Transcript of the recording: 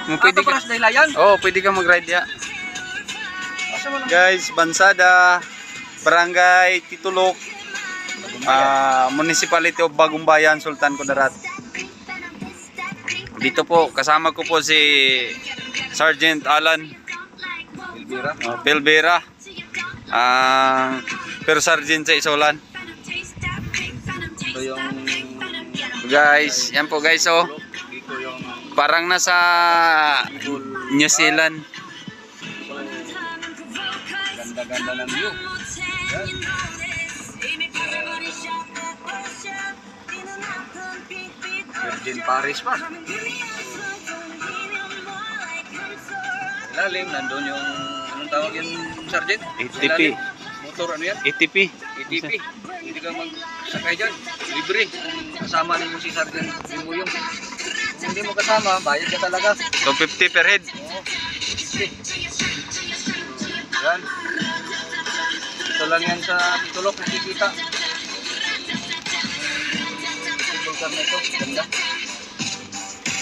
Pwede ka. Oh, pwede ka mag-ride ya. Guys, Bansada, Barangay Titulok, Municipality of Bagong Bayan, Sultan Kudarat. Dito po, kasama ko po si Sergeant Alan Pelbera, Per Sergeant sa Isolan. Ito yung Guys, yan po guys, oh. dito yung Parang nasa New Zealand. ganda-ganda ng view. Yan. Virgin Paris pa. Lalim, nandun yung anong tawag yung Sergeant? ATP. Motor ano yan? ATP. ATP. Hindi ka magsakay dyan. Libre. Kasama ninyo si Sergeant. Yung kung hindi mo kasama, bayad ka talaga. 250 per head. Oo. 50. Yan. Ito lang yan sa Titulok. Nakikita. Tibulkan na ito. Ganda.